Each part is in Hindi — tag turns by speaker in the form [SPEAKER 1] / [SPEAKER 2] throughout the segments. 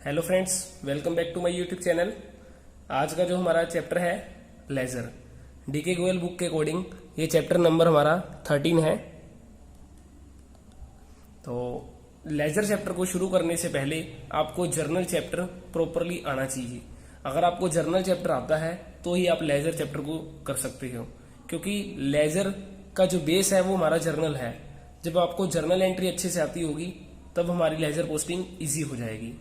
[SPEAKER 1] Hello friends, welcome back to my YouTube channel. आज का जो हमारा चैप्टर है लेजर, डीके गोयल बुक के अकॉर्डिंग ये चैप्टर नंबर हमारा 13 है। तो लेजर चैप्टर को शुरू करने से पहले आपको जर्नल चैप्टर प्रॉपरली आना चाहिए। अगर आपको जर्नल चैप्टर आता है तो ही आप लेजर चैप्टर को कर सकते हो, क्योंकि लेजर का जो बेस है वो हमारा जर्नल है। जब आपको जर्नल एंट्री अच्छे से आती होगी तब हमारी लेजर पोस्टिंग इजी हो जाएगी।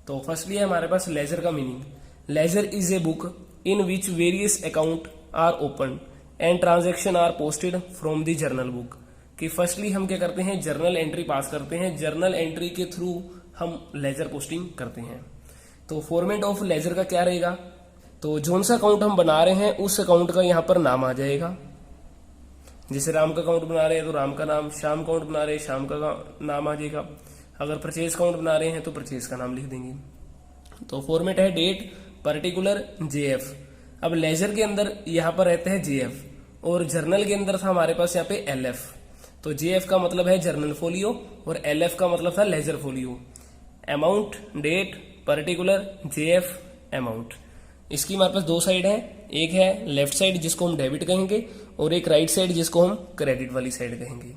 [SPEAKER 1] तो फर्स्टली है हमारे पास लेजर का meaning. Ledger is a book in which various account are open and transaction are posted from the journal book. कि फर्स्टली हम क्या करते हैं, जर्नल एंट्री पास करते हैं, जर्नल एंट्री के थ्रू हम लेजर पोस्टिंग करते हैं। तो फॉर्मेट ऑफ लेजर का क्या रहेगा, तो जोन सा अकाउंट हम बना रहे हैं उस अकाउंट का यहाँ पर नाम आ जाएगा। जैसे राम का अकाउंट बना रहे हैं तो राम का नाम, श्याम अकाउंट बना रहे हैं श्याम का नाम आ जाएगा। अगर परचेज अकाउंट बना रहे हैं तो परचेज का नाम लिख देंगे। तो फॉर्मेट है डेट, पर्टिकुलर, जेएफ। अब लेजर के अंदर यहाँ पर रहता है जेएफ और जर्नल के अंदर था हमारे पास यहाँ पे एलएफ। तो जेएफ का मतलब है जर्नल फोलियो और एलएफ का मतलब था ledger folio. Amount, date, particular, JF, amount. इसकी हमारे पास दो साइड है, एक है लेफ्ट साइड जिसको हम डेबिट कहेंगे और एक राइट साइड जिसको हम क्रेडिट वाली साइड कहेंगे।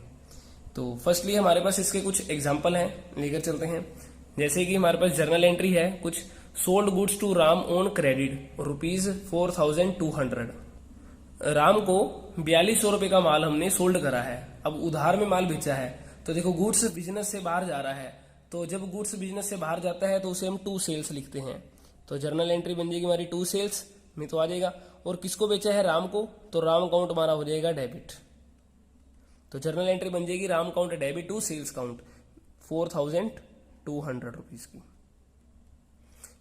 [SPEAKER 1] तो फर्स्टली हमारे पास इसके कुछ एग्जांपल हैं, लेकर चलते हैं। जैसे कि हमारे पास जर्नल एंट्री है कुछ, sold goods to Ram on credit ₹4200। Ram को 4200 रुपए का माल हमने सोल्ड करा है। अब उधार में माल बेचा है तो देखो गुड्स बिजनेस से बाहर जा रहा है, तो जब गुड्स बिजनेस से बाहर जाता है तो उसे हम टू सेल्स लिखते हैं। तो जर्नल एंट्री बन जाएगी हमारी टू सेल्स में तो आ जाएगा। और किसको बेचा है, राम को, तो राम अकाउंट हमारा हो जाएगा डेबिट। तो जर्नल एंट्री बन जाएगी Ram count debit to sales account 4200 rupees की।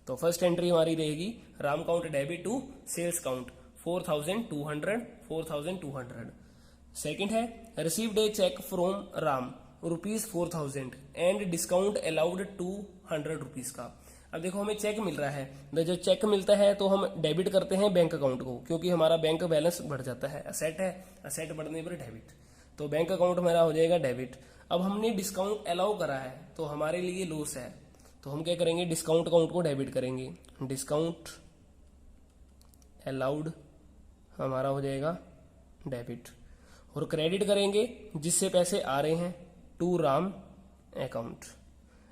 [SPEAKER 1] तो फर्स्ट एंट्री हमारी रहेगी Ram count debit to sales account 4200। Second है received a cheque from Ram ₹4000 and discount allowed 200 rupees का। अब देखो हमें चेक मिल रहा है, जब चेक मिलता है तो हम डेबिट करते हैं बैंक अकाउंट को, क्योंकि हमारा बैंक बैलेंस बढ़ जाता है, असेट है, असेट बढ़ने पर डेबिट। तो बैंक अकाउंट हमारा हो जाएगा डेबिट। अब हमने डिस्काउंट अलाउ करा है तो हमारे लिए लॉस है, तो हम क्या करेंगे, डिस्काउंट अकाउंट को डेबिट करेंगे। डिस्काउंट अलाउड हमारा हो जाएगा डेबिट। और क्रेडिट करेंगे जिससे पैसे आ रहे हैं टू राम अकाउंट।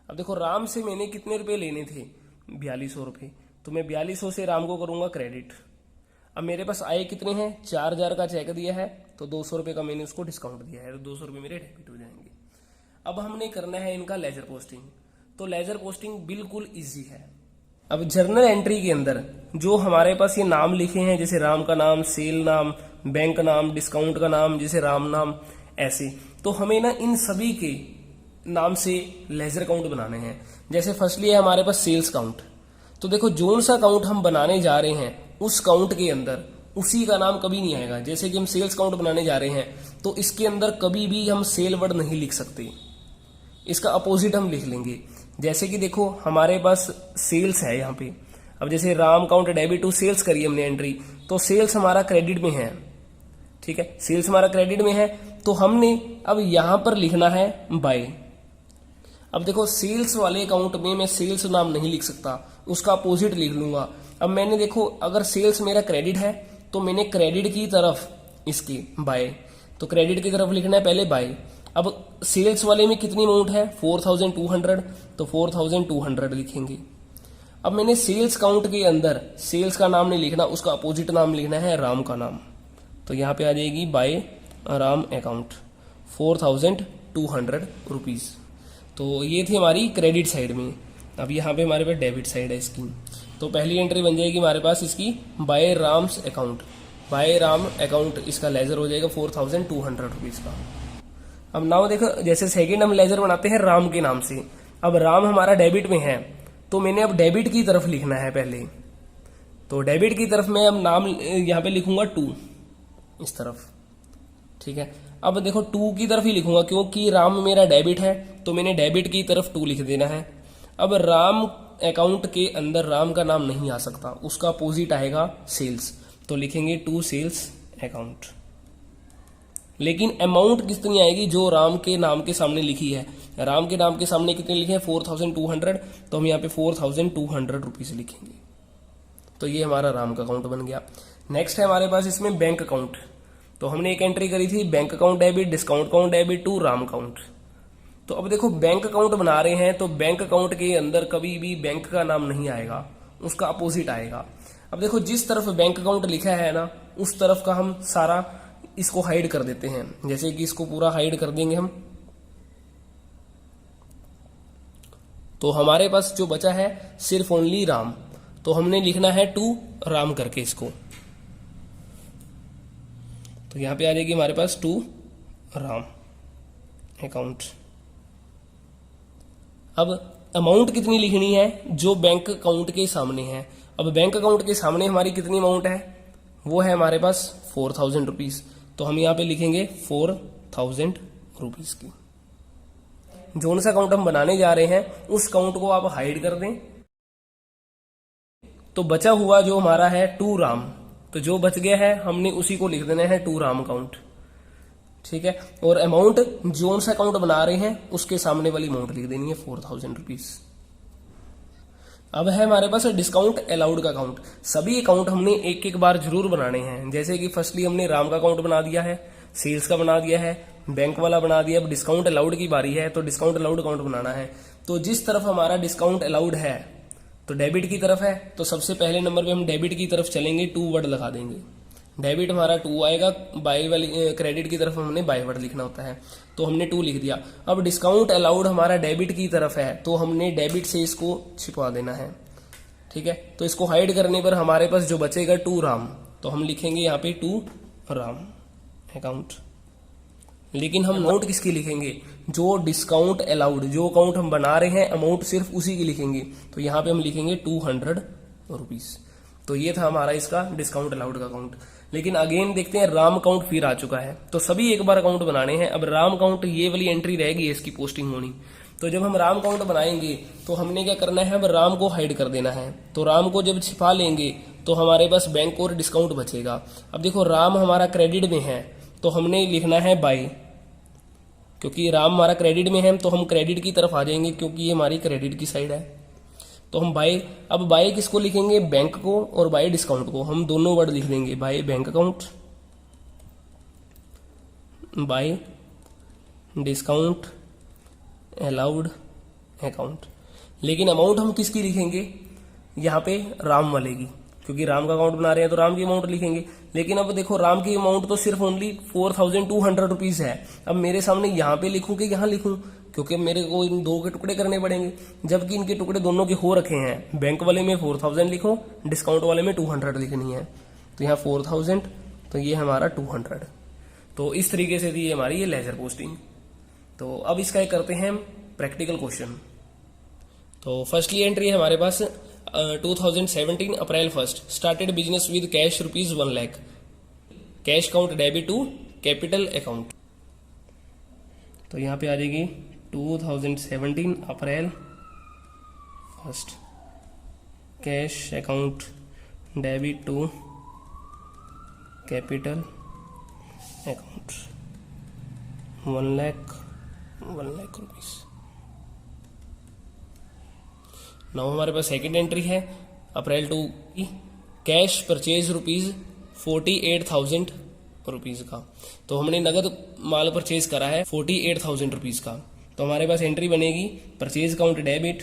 [SPEAKER 1] अब देखो राम से मैंने कितने रुपए लेने थे, 4200 रुपए, तो मैं 4200 से राम को करूंगा क्रेडिट। अब मेरे पास आए कितने हैं, 4000 का चेक दिया है तो 200 रुपए का मैंने उसको डिस्काउंट दिया है, तो 200 रुपए मेरे डेबिट हो जाएंगे। अब हमने करना है इनका लेजर पोस्टिंग। तो लेजर पोस्टिंग बिल्कुल इजी है। अब जर्नल एंट्री के अंदर जो हमारे पास ये नाम लिखे हैं, जैसे राम का नाम, सेल नाम, बैंक नाम, डिस्काउंट का नाम, जैसे राम नाम, ऐसे, तो हमें ना इन सभी के नाम से लेजर काउंट बनाने हैं। जैसे फर्स्टली है हमारे पास सेल्स काउंट। तो देखो जोन सा काउंट हम बनाने जा रहे हैं उस काउंट के अंदर उसी का नाम कभी नहीं आएगा। जैसे कि हम सेल्स काउंट बनाने जा रहे हैं तो इसके अंदर कभी भी हम सेल वर्ड नहीं लिख सकते, इसका अपोजिट हम लिख लेंगे। जैसे कि देखो हमारे पास सेल्स है यहाँ पे। अब जैसे Ram count debit to sales करी हमने एंट्री, तो सेल्स हमारा क्रेडिट में है, ठीक है, सेल्स हमारा क्रेडिट में है। तो हमने अब यहां पर लिखना है बाय। अब देखो सेल्स वाले अकाउंट में मैं सेल्स नाम नहीं लिख सकता, उसका अपोजिट लिख लूंगा। अब मैंने देखो अगर सेल्स मेरा क्रेडिट है तो मैंने क्रेडिट की तरफ इसकी बाय, तो क्रेडिट की तरफ लिखना है पहले बाय। अब सेल्स वाले में कितनी अमाउंट है, 4200, तो 4200 लिखेंगे। अब मैंने सेल्स काउंट के अंदर सेल्स का नाम नहीं लिखना, उसका अपोजिट नाम लिखना है राम का नाम। तो यहाँ पे आ जाएगी बाय राम अकाउंट 4200 रुपीज। तो ये थी हमारी क्रेडिट साइड में। अब यहाँ पे हमारे पास डेबिट साइड है इसकी। तो पहली एंट्री बन जाएगी हमारे पास इसकी by Ram's account, by Ram account, इसका लेजर हो जाएगा 4200 रुपीज का। अब नाउ देखो जैसे सेकंड हम लेजर बनाते हैं राम के नाम से। अब राम हमारा डेबिट में है तो मैंने अब डेबिट की तरफ लिखना है पहले। तो डेबिट की तरफ मैं अब नाम यहाँ पे लिखूंगा 2 इस तरफ, ठीक है। अब देखो 2 की तरफ ही लिखूंगा क्योंकि राम मेरा डेबिट है, तो मैंने डेबिट की तरफ 2 लिख देना है। अब राम अकाउंट के अंदर राम का नाम नहीं आ सकता, उसका अपोजिट आएगा सेल्स, तो लिखेंगे 2 सेल्स अकाउंट। लेकिन अमाउंट कितनी आएगी जो राम के नाम के सामने लिखी है। राम के नाम के सामने कितने लिखे हैं 4200, तो हम यहाँ पे 4200 रुपीज लिखेंगे। तो ये हमारा राम का अकाउंट बन गया। नेक्स्ट है हमारे पास इसमें बैंक अकाउंट। तो हमने एक एंट्री करी थी bank account debit, discount account debit to Ram account. तो अब देखो बैंक अकाउंट बना रहे हैं तो बैंक अकाउंट के अंदर कभी भी बैंक का नाम नहीं आएगा, उसका अपोजिट आएगा। अब देखो जिस तरफ बैंक अकाउंट लिखा है ना उस तरफ का हम सारा इसको हाइड कर देते हैं। जैसे कि इसको पूरा हाइड कर देंगे हम, तो हमारे पास जो बचा है सिर्फ ओनली राम। तो हमने लिखना है टू राम करके इसको। तो यहां पे आ जाएगी हमारे पास टू राम अकाउंट। अब अमाउंट कितनी लिखनी है जो बैंक अकाउंट के सामने है। अब बैंक अकाउंट के सामने हमारी कितनी अमाउंट है, वो है हमारे पास 4000 रुपीज। तो हम यहां पे लिखेंगे 4000 रुपीज की। जोन सा अकाउंट हम बनाने जा रहे हैं उस अकाउंट को आप हाइड कर दें। तो बचा हुआ जो हमारा है टू राम, तो जो बच गया है हमने उसी को लिख देना है टू राम अकाउंट। ठीक है, और अमाउंट जोन सा अकाउंट बना रहे हैं उसके सामने वाली अमाउंट लिख देनी है 4000 रुपीज। अब है हमारे पास डिस्काउंट अलाउड का अकाउंट। सभी अकाउंट हमने एक एक बार जरूर बनाने हैं। जैसे कि फर्स्टली हमने राम का अकाउंट बना दिया है, सेल्स का बना दिया है, बैंक वाला बना दिया। अब डिस्काउंट अलाउड की बारी है तो डिस्काउंट अलाउड अकाउंट बनाना है। तो जिस तरफ हमारा डिस्काउंट अलाउड है तो डेबिट की तरफ है, तो सबसे पहले नंबर पे हम डेबिट की तरफ चलेंगे, टू वर्ड लगा देंगे। डेबिट हमारा टू आएगा, बाय वाली क्रेडिट की तरफ हमने बाय वर्ड लिखना होता है, तो हमने टू लिख दिया। अब डिस्काउंट अलाउड हमारा डेबिट की तरफ है तो हमने डेबिट से इसको छिपा देना है। ठीक है, तो इसको हाइड करने पर हमारे पास जो बचेगा टू राम, तो हम लिखेंगे यहाँ पे टू राम अकाउंट। लेकिन हम अमाउंट किसकी लिखेंगे, जो डिस्काउंट अलाउड, जो अकाउंट हम बना रहे हैं अमाउंट सिर्फ उसी की लिखेंगे। तो यहाँ पे हम लिखेंगे 200 रुपीज। तो ये था हमारा इसका डिस्काउंट अलाउड का अकाउंट। लेकिन अगेन देखते हैं राम अकाउंट फिर आ चुका है, तो सभी एक बार अकाउंट बनाने हैं। अब राम अकाउंट ये वाली एंट्री रहेगी, इसकी पोस्टिंग होनी। तो जब हम राम अकाउंट बनाएंगे तो हमने क्या करना है, अब राम को हाइड कर देना है। तो राम को जब छिपा लेंगे तो हमारे पास बैंक और डिस्काउंट बचेगा। अब देखो राम हमारा क्रेडिट में है तो हमने लिखना है बाय, क्योंकि राम हमारा क्रेडिट में है तो हम क्रेडिट की तरफ आ जाएंगे क्योंकि ये हमारी क्रेडिट की साइड है। तो हम बाय, अब बाय किसको लिखेंगे, बैंक को, और बाय डिस्काउंट को। हम दोनों वर्ड लिख देंगे, by bank account, bye discount allowed account. लेकिन अमाउंट हम किसकी लिखेंगे, यहाँ पे राम वाले की, क्योंकि राम का अकाउंट बना रहे हैं तो राम की अमाउंट लिखेंगे। लेकिन अब देखो राम की अमाउंट तो सिर्फ ओनली 4200 रुपीज है। अब मेरे सामने यहाँ पे लिखूं कि यहाँ लिखूं, क्योंकि मेरे को इन दो के टुकड़े करने पड़ेंगे, जबकि इनके टुकड़े दोनों के हो रखे हैं। बैंक वाले में 4000 लिखो, डिस्काउंट वाले में 200 लिखनी है। तो यहाँ 4000, तो ये हमारा 200। तो इस तरीके से थी हमारी ये लेजर पोस्टिंग। तो अब इसका एक करते हैं प्रैक्टिकल क्वेश्चन। तो फर्स्टली एंट्री है हमारे पास 2017 April 1 started business with cash ₹1 lakh, cash account debit to capital account. तो यहाँ पे आ जाएगी 2017 April 1 cash account debit to capital account 1 lakh rupees. Now हमारे पास सेकंड एंट्री है अप्रैल 2 की, कैश परचेज ₹48,000 रुपीज का। तो हमने नगद माल परचेज करा है 48,000 रुपीज का। तो हमारे पास एंट्री बनेगी purchase account debit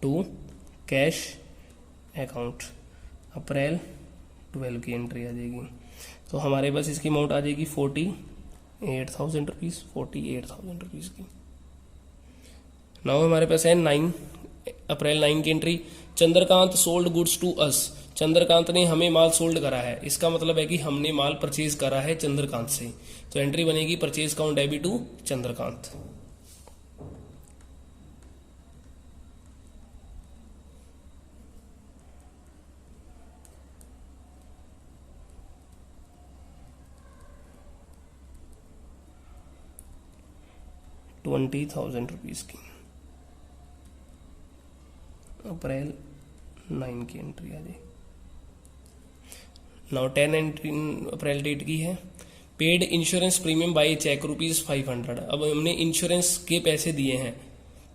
[SPEAKER 1] to cash account, April 12 की एंट्री आ जाएगी। तो हमारे पास इसकी अमाउंट आ जाएगी 48,000 रुपीज, 48,000 रुपीज की। नाउ हमारे पास है 9 अप्रैल 9 की entry, Chandrakant sold goods to us, Chandrakant ने हमें माल सोल्ड करा है। इसका मतलब है कि हमने माल परचेज करा है चंद्रकांत से। तो एंट्री बनेगी purchase account debit to Chandrakant. ₹20,000 की अप्रैल 9 की एंट्री आ जाए। नाउ 10 अप्रैल डेट की है। Paid insurance premium by cheque ₹500। अब हमने इंश्योरेंस के पैसे दिए हैं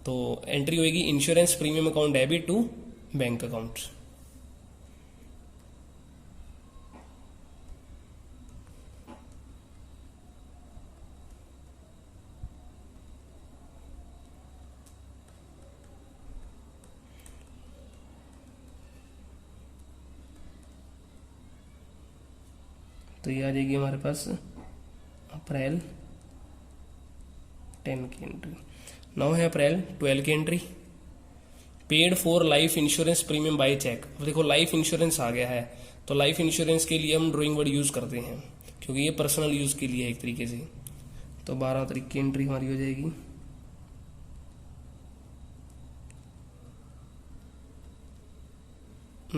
[SPEAKER 1] तो एंट्री होगी insurance premium account debit to bank account. तो ये आ जाएगी हमारे पास अप्रैल 10 की एंट्री। नाउ है अप्रैल 12 की entry. Paid for life insurance premium by cheque. अब देखो लाइफ इंश्योरेंस आ गया है तो लाइफ इंश्योरेंस के लिए हम ड्राइंग वर्ड यूज करते हैं क्योंकि ये पर्सनल यूज के लिए है एक तरीके से। तो 12 तारीख की एंट्री हमारी हो जाएगी।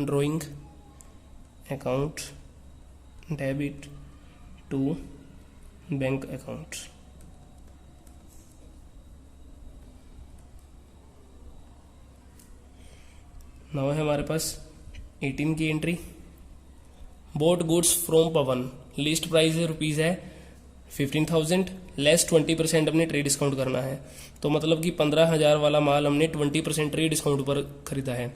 [SPEAKER 1] Drawing account debit to bank account. Now है हमारे पास 18 की entry. Bought goods from Pawan. List price है रुपीज है 15,000 लेस 20% हमने ट्रेड डिस्काउंट करना है। तो मतलब कि 15,000 वाला माल हमने 20% ट्रेड डिस्काउंट पर खरीदा है।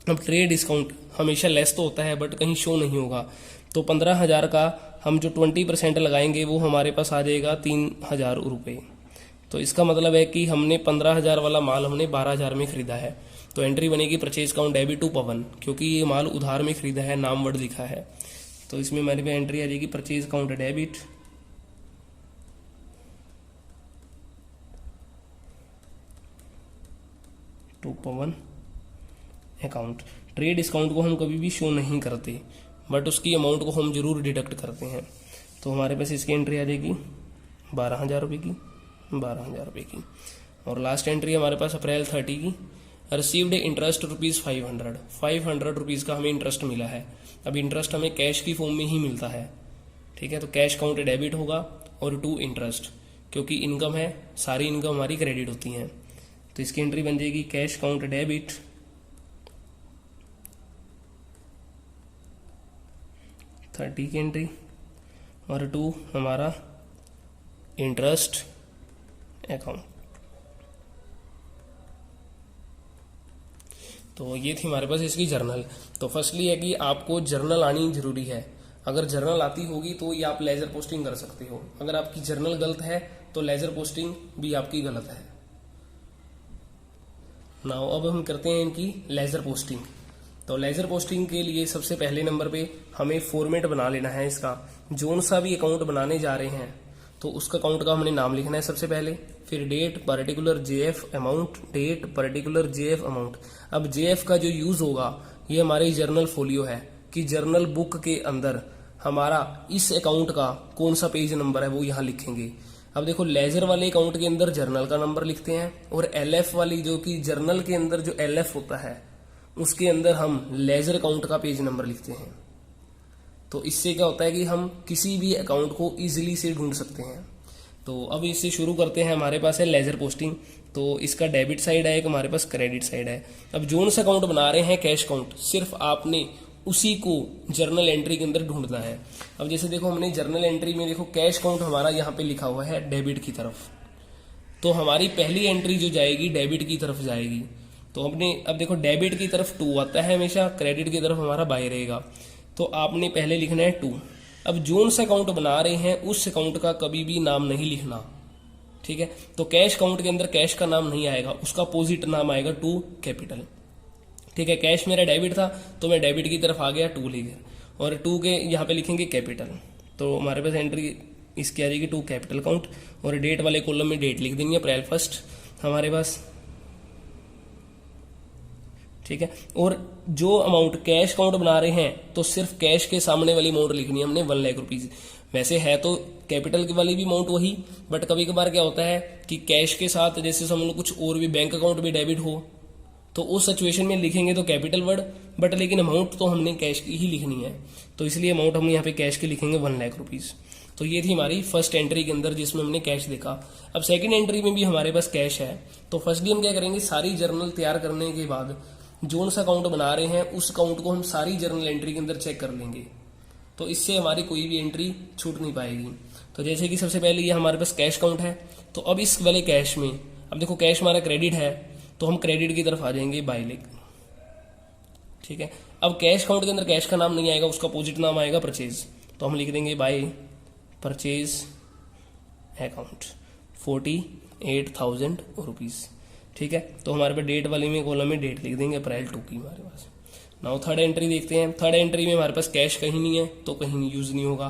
[SPEAKER 1] अब ट्रेड डिस्काउंट हमेशा लेस तो होता है बट कहीं शो नहीं होगा। तो 15,000 का हम जो 20% लगाएंगे वो हमारे पास आ जाएगा 3,000 रुपये। तो इसका मतलब है कि हमने 15,000 वाला माल हमने 12,000 में खरीदा है। तो एंट्री बनेगी परचेज काउंट डेबिट टू पवन क्योंकि ये माल उधार में खरीदा है, नाम वर्ड लिखा है। तो इसमें हमारे पे एंट्री आ जाएगी purchase count debit to Pawan account. Trade discount को हम कभी भी शो नहीं करते बट उसकी अमाउंट को हम जरूर डिडक्ट करते हैं। तो हमारे पास इसकी एंट्री आ जाएगी 12,000 रुपये की, 12,000 रुपये की। और लास्ट एंट्री हमारे पास अप्रैल 30 की। Received interest ₹500। 500 रुपीज़ का हमें इंटरेस्ट मिला है। अब इंटरेस्ट हमें कैश की फॉर्म में ही मिलता है, ठीक है। तो कैश काउंट डेबिट होगा और टू इंटरेस्ट क्योंकि इनकम है, सारी इनकम हमारी क्रेडिट होती हैं। तो इसकी एंट्री बन जाएगी कैश काउंट डेबिट 30 की एंट्री और टू हमारा इंटरेस्ट अकाउंट। तो ये थी हमारे पास इसकी जर्नल। तो फर्स्टली है कि आपको जर्नल आनी जरूरी है। अगर जर्नल आती होगी तो ये आप लेजर पोस्टिंग कर सकते हो। अगर आपकी जर्नल गलत है तो लेजर पोस्टिंग भी आपकी गलत है। नाउ अब हम करते हैं इनकी लेजर पोस्टिंग। तो लेजर पोस्टिंग के लिए सबसे पहले नंबर पे हमें फॉर्मेट बना लेना है इसका। जोन सा भी अकाउंट बनाने जा रहे हैं तो उसका अकाउंट का हमने नाम लिखना है सबसे पहले, फिर date particular JF amount, date particular JF amount. अब जेएफ का जो यूज होगा ये हमारे जर्नल फोलियो है कि जर्नल बुक के अंदर हमारा इस अकाउंट का कौन सा पेज नंबर है वो यहाँ लिखेंगे। अब देखो लेजर वाले अकाउंट के अंदर जर्नल का नंबर लिखते हैं और एलएफ वाली जो कि जर्नल के अंदर जो एलएफ होता है उसके अंदर हम लेजर अकाउंट का पेज नंबर लिखते हैं। तो इससे क्या होता है कि हम किसी भी अकाउंट को इजीली से ढूंढ सकते हैं। तो अब इससे शुरू करते हैं। हमारे पास है लेजर पोस्टिंग। तो इसका डेबिट साइड है, एक हमारे पास क्रेडिट साइड है। अब जोन सा अकाउंट बना रहे हैं कैश अकाउंट, सिर्फ आपने उसी को जर्नल एंट्री के अंदर ढूंढना है। अब जैसे देखो हमने जर्नल एंट्री में देखो कैश अकाउंट हमारा यहाँ पे लिखा हुआ है डेबिट की तरफ, तो हमारी पहली एंट्री जो जाएगी डेबिट की तरफ जाएगी। तो हमने अब देखो डेबिट की तरफ 2 आता है हमेशा, क्रेडिट की तरफ हमारा बाय रहेगा। तो आपने पहले लिखना है 2। अब जोन सा अकाउंट बना रहे हैं उस अकाउंट का कभी भी नाम नहीं लिखना, ठीक है। तो कैश अकाउंट के अंदर कैश का नाम नहीं आएगा, उसका अपोजिट नाम आएगा 2 कैपिटल, ठीक है। कैश मेरा डेबिट था तो मैं डेबिट की तरफ आ गया 2 लेकर और 2 के यहाँ पे लिखेंगे कैपिटल। तो हमारे पास एंट्री इसकी आ जाएगी 2 कैपिटल अकाउंट और डेट वाले कॉलम में डेट लिख देंगे अप्रैल 1 हमारे पास, ठीक है। और जो अमाउंट कैश अकाउंट बना रहे हैं तो सिर्फ कैश के सामने वाली अमाउंट लिखनी है हमने 1 लाख रुपीज। वैसे है तो कैपिटल की वाली भी अमाउंट वही, बट कभी कभार क्या होता है कि कैश के साथ जैसे समझ लो कुछ और भी बैंक अकाउंट भी डेबिट हो तो उस सिचुएशन में लिखेंगे तो कैपिटल वर्ड, बट लेकिन अमाउंट तो हमने कैश की ही लिखनी है। तो इसलिए अमाउंट हम यहाँ पे कैश की लिखेंगे 1 लाख रुपीज। तो ये थी हमारी फर्स्ट एंट्री के अंदर जिसमें हमने कैश देखा। अब सेकंड एंट्री में भी हमारे पास कैश है। तो फर्स्टली हम क्या करेंगे, सारी जर्नल तैयार करने के बाद जोन सा अकाउंट बना रहे हैं उस अकाउंट को हम सारी जर्नल एंट्री के अंदर चेक कर लेंगे। तो इससे हमारी कोई भी एंट्री छूट नहीं पाएगी। तो जैसे कि सबसे पहले ये हमारे पास कैश काउंट है, तो अब इस वाले कैश में, अब देखो कैश हमारा क्रेडिट है, तो हम क्रेडिट की तरफ आ जाएंगे बाय लिख, ठीक है। अब कैश काउंट के अंदर कैश का नाम नहीं आएगा, उसका अपोजिट नाम आएगा परचेज, तो हम लिख देंगे बाय परचेज अकाउंट 48,000 रुपीज, ठीक है। तो हमारे पास डेट वाले में कॉलम में डेट लिख देंगे अप्रैल 2 की हमारे पास। नाउ थर्ड एंट्री देखते हैं। थर्ड एंट्री में हमारे पास कैश कहीं नहीं है, तो कहीं यूज नहीं होगा।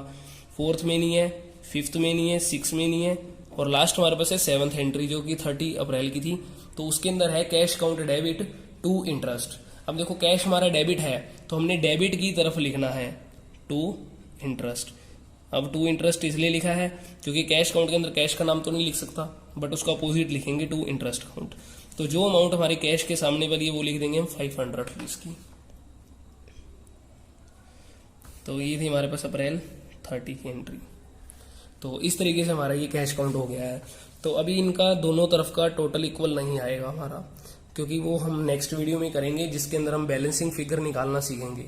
[SPEAKER 1] फोर्थ में नहीं है, फिफ्थ में नहीं है, सिक्स में नहीं है, और लास्ट हमारे पास है सेवंथ एंट्री जो कि 30 अप्रैल की थी, तो उसके अंदर है cash count debit to interest. अब देखो कैश हमारा डेबिट है, तो हमने डेबिट की तरफ लिखना है टू इंटरेस्ट। अब टू इंटरेस्ट इसलिए लिखा है क्योंकि कैश काउंट के अंदर कैश का नाम तो नहीं लिख सकता, बट उसका अपोजिट लिखेंगे टू इंटरेस्ट अकाउंट। तो जो अमाउंट हमारे कैश के सामने वाली है वो लिख देंगे हम 500 रुपीज की। तो ये थी हमारे पास अप्रैल 30 की एंट्री। तो इस तरीके से हमारा ये कैश काउंट हो गया है। तो अभी इनका दोनों तरफ का टोटल इक्वल नहीं आएगा हमारा, क्योंकि वो हम नेक्स्ट वीडियो में करेंगे जिसके अंदर हम बैलेंसिंग फिगर निकालना सीखेंगे।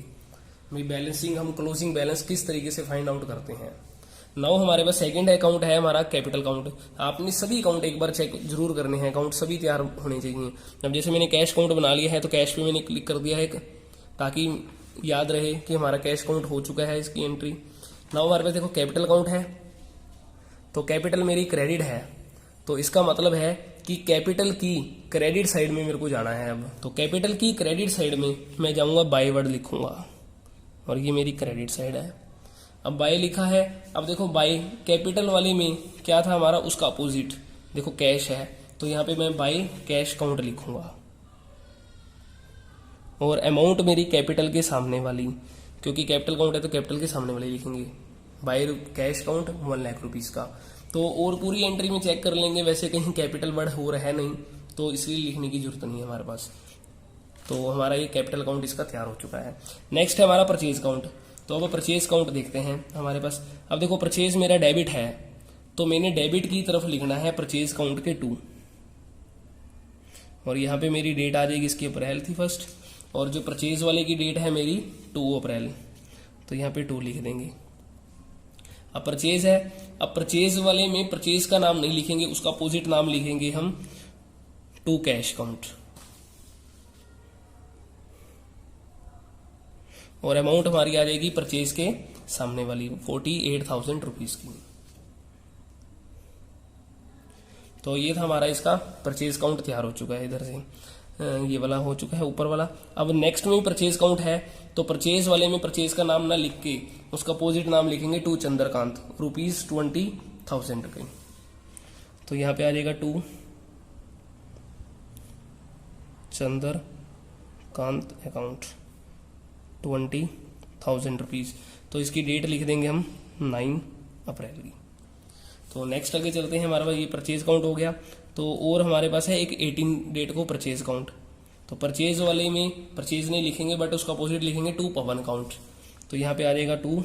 [SPEAKER 1] भाई बैलेंसिंग, हम क्लोजिंग बैलेंस किस तरीके से फाइंड आउट करते हैं। नाउ हमारे पास सेकंड अकाउंट है हमारा कैपिटल अकाउंट। आपने सभी अकाउंट एक बार चेक जरूर करने हैं, अकाउंट सभी तैयार होने चाहिए। अब जैसे मैंने कैश अकाउंट बना लिया है, तो कैश पे मैंने क्लिक कर दिया है ताकि याद रहे कि हमारा कैश अकाउंट हो चुका है इसकी एंट्री। नाउ हमारे पास देखो कैपिटल अकाउंट है, तो कैपिटल मेरी क्रेडिट है, तो इसका मतलब है कि कैपिटल की क्रेडिट साइड में मेरे को जाना है। अब तो कैपिटल की क्रेडिट साइड में मैं जाऊंगा, बाय वर्ड लिखूंगा, और ये मेरी क्रेडिट साइड है। अब बाय लिखा है, अब देखो बाय कैपिटल वाले में क्या था हमारा, उसका अपोजिट देखो कैश है, तो यहाँ पे मैं बाय कैश काउंट लिखूंगा, और अमाउंट मेरी कैपिटल के सामने वाली, क्योंकि कैपिटल काउंट है तो कैपिटल के सामने वाली लिखेंगे, by cash count 1 lakh rupees का। तो और पूरी एंट्री में चेक कर लेंगे, वैसे कहीं कैपिटल वर्ड हो रहा है नहीं, तो इसलिए लिखने की जरूरत नहीं है हमारे पास। तो हमारा ये कैपिटल अकाउंट इसका तैयार हो चुका है। नेक्स्ट है हमारा परचेज अकाउंट। तो अब परचेज अकाउंट देखते हैं हमारे पास। अब देखो परचेज मेरा डेबिट है, तो मैंने डेबिट की तरफ लिखना है परचेज अकाउंट के 2, और यहाँ पे मेरी डेट आ जाएगी इसकी अप्रैल थी 1, और जो परचेज वाले की डेट है मेरी 2 अप्रैल, तो यहाँ पे 2 लिख देंगे। अब परचेज है, अब परचेज वाले में परचेज का नाम नहीं लिखेंगे, उसका अपोजिट नाम लिखेंगे हम टू कैश अकाउंट, और अमाउंट हमारी आ जाएगी परचेज के सामने वाली 48,000 रुपीज की। तो ये था हमारा इसका परचेज अकाउंट तैयार हो चुका है, इधर से ये वाला हो चुका है ऊपर वाला। अब नेक्स्ट में परचेज अकाउंट है, तो परचेज वाले में परचेज का नाम ना लिख के उसका अपोजिट नाम लिखेंगे टू चंद्रकांत ₹20,000 के। तो यहाँ पे आ जाएगा टू चंद्रकांत अकाउंट 20,000 रुपीज। तो इसकी डेट लिख देंगे हम 9 अप्रैल की। तो नेक्स्ट आगे चलते हैं, हमारे पास ये परचेज अकाउंट हो गया। तो और हमारे पास है एक 18 डेट को परचेज अकाउंट। तो परचेज वाले में परचेज नहीं लिखेंगे, बट उसका अपोजिट लिखेंगे टू पवन अकाउंट। तो यहाँ पे आ जाएगा टू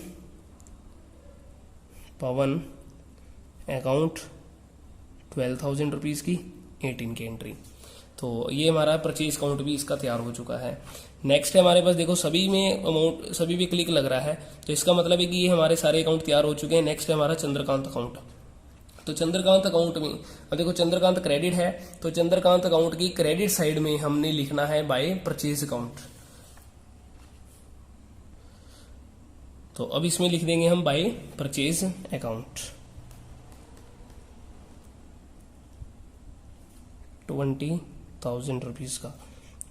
[SPEAKER 1] पवन अकाउंट 12,000 रुपीज की 18 की एंट्री। तो ये हमारा परचेज अकाउंट भी इसका तैयार हो चुका है। नेक्स्ट है हमारे पास, देखो सभी में अमाउंट सभी भी क्लिक लग रहा है, तो इसका मतलब है कि ये हमारे सारे अकाउंट तैयार हो चुके हैं। नेक्स्ट है हमारा चंद्रकांत अकाउंट। तो चंद्रकांत अकाउंट में अब देखो चंद्रकांत क्रेडिट है, तो चंद्रकांत अकाउंट की क्रेडिट साइड में हमने लिखना है बाय परचेज अकाउंट। तो अब इसमें लिख देंगे हम बाय परचेज अकाउंट 20,000 रुपीज का।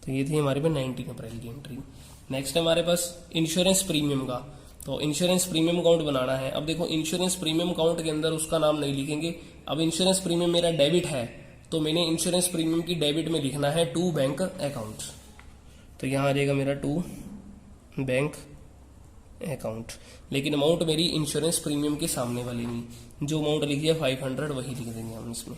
[SPEAKER 1] तो ये थी हमारे पास 19 अप्रैल की एंट्री। नेक्स्ट है हमारे पास इंश्योरेंस प्रीमियम का। तो इंश्योरेंस प्रीमियम अकाउंट बनाना है। अब देखो इंश्योरेंस प्रीमियम अकाउंट के अंदर उसका नाम नहीं लिखेंगे। अब इंश्योरेंस प्रीमियम मेरा डेबिट है, तो मैंने इंश्योरेंस प्रीमियम की डेबिट में लिखना है टू बैंक अकाउंट। तो यहाँ आ जाएगा मेरा टू बैंक अकाउंट, लेकिन अमाउंट मेरी इंश्योरेंस प्रीमियम के सामने वाली नहीं, जो अमाउंट लिखी है 500 वही लिख देंगे हम इसमें।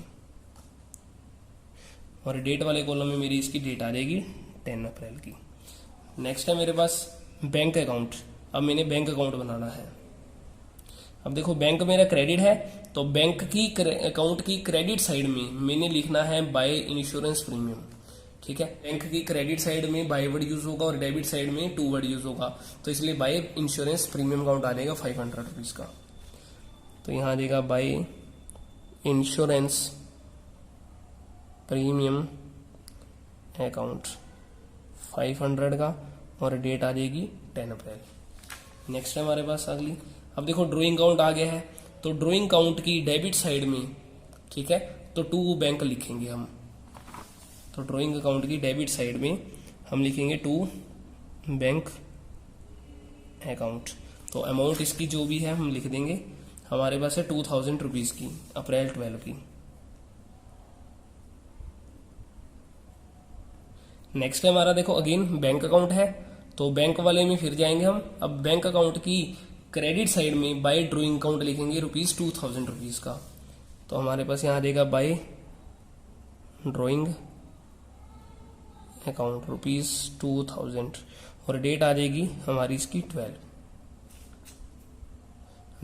[SPEAKER 1] और डेट वाले कॉलम में मेरी इसकी डेट आ जाएगी 10 अप्रैल की। नेक्स्ट है मेरे पास बैंक अकाउंट। अब मैंने बैंक अकाउंट बनाना है। अब देखो बैंक मेरा क्रेडिट है, तो बैंक की अकाउंट की क्रेडिट साइड में मैंने लिखना है बाय इंश्योरेंस प्रीमियम। ठीक है। बैंक की क्रेडिट साइड में बाय वर्ड यूज होगा और डेबिट साइड में टू वर्ड यूज होगा, तो इसलिए बाय इंश्योरेंस प्रीमियम अकाउंट आ जाएगा 500 रुपीज का। तो यहाँ आ जाएगा बाय इंश्योरेंस प्रीमियम अकाउंट 500 का, और डेट आ जाएगी 10 अप्रैल। नेक्स्ट है हमारे पास अगली, अब देखो ड्रॉइंग अकाउंट आ गया है, तो ड्रॉइंग अकाउंट की डेबिट साइड में, ठीक है, तो टू बैंक लिखेंगे हम। तो ड्रॉइंग अकाउंट की डेबिट साइड में हम लिखेंगे टू बैंक अकाउंट। तो अमाउंट इसकी जो भी है हम लिख देंगे, हमारे पास है 2000 रुपीज की, अप्रैल 12 की। नेक्स्ट है हमारा देखो अगेन बैंक अकाउंट है, तो बैंक वाले में फिर जाएंगे हम। अब बैंक अकाउंट की क्रेडिट साइड में बाय ड्रॉइंग अकाउंट लिखेंगे ₹2000 रुपीज का। तो हमारे पास यहाँ आ जाएगा बाय ड्रॉइंग अकाउंट ₹2000, और डेट आ जाएगी हमारी इसकी 12।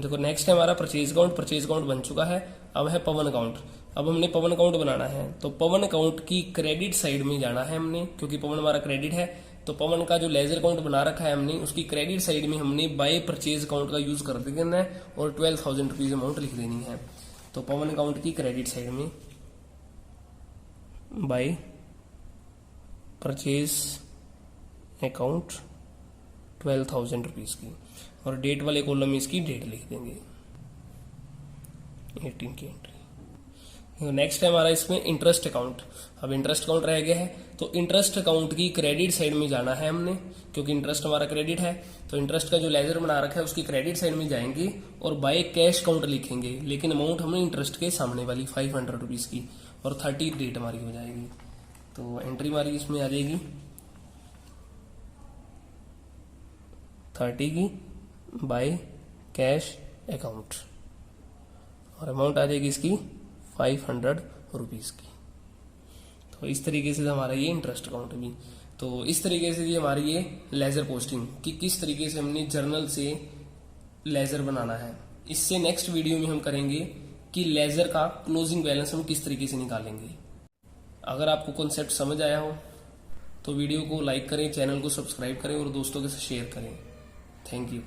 [SPEAKER 1] देखो नेक्स्ट है हमारा परचेज अकाउंट। परचेज अकाउंट बन चुका है, अब है पवन अकाउंट। अब हमने पवन अकाउंट बनाना है, तो पवन अकाउंट की क्रेडिट साइड में जाना है हमने, क्योंकि पवन हमारा क्रेडिट है। तो पवन का जो लेजर अकाउंट बना रखा है हमने, उसकी क्रेडिट साइड में हमने बाय परचेज अकाउंट का यूज कर देना है और 12,000 रुपीज अमाउंट लिख देनी है। तो पवन अकाउंट की क्रेडिट साइड में बाय परचेज अकाउंट 12,000 रुपीज की, और डेट वाले कॉलम में इसकी डेट लिख देंगे, 18 की एंट्री। नेक्स्ट है हमारा इसमें इंटरेस्ट अकाउंट। अब इंटरेस्ट अकाउंट रह गया है, तो इंटरेस्ट अकाउंट की क्रेडिट साइड में जाना है हमने, क्योंकि इंटरेस्ट हमारा क्रेडिट है। तो इंटरेस्ट का जो लेजर बना रखा है उसकी क्रेडिट साइड में जाएंगे और बाय कैश अकाउंट लिखेंगे, लेकिन अमाउंट हमने इंटरेस्ट के सामने वाली 500 रुपीज की, और 30 डेट हमारी हो जाएगी। तो एंट्री हमारी इसमें आ जाएगी 30 की बाय कैश अकाउंट, और अमाउंट आ जाएगी इसकी 500 रुपीज की। तो इस तरीके से हमारा ये इंटरेस्ट अकाउंट भी। तो इस तरीके से हमारी ये लेजर पोस्टिंग कि किस तरीके से हमने जर्नल से लेजर बनाना है। इससे नेक्स्ट वीडियो में हम करेंगे कि लेजर का क्लोजिंग बैलेंस हम किस तरीके से निकालेंगे। अगर आपको कॉन्सेप्ट समझ आया हो तो वीडियो को लाइक करें, चैनल को सब्सक्राइब करें और दोस्तों के साथ शेयर करें। Thank you.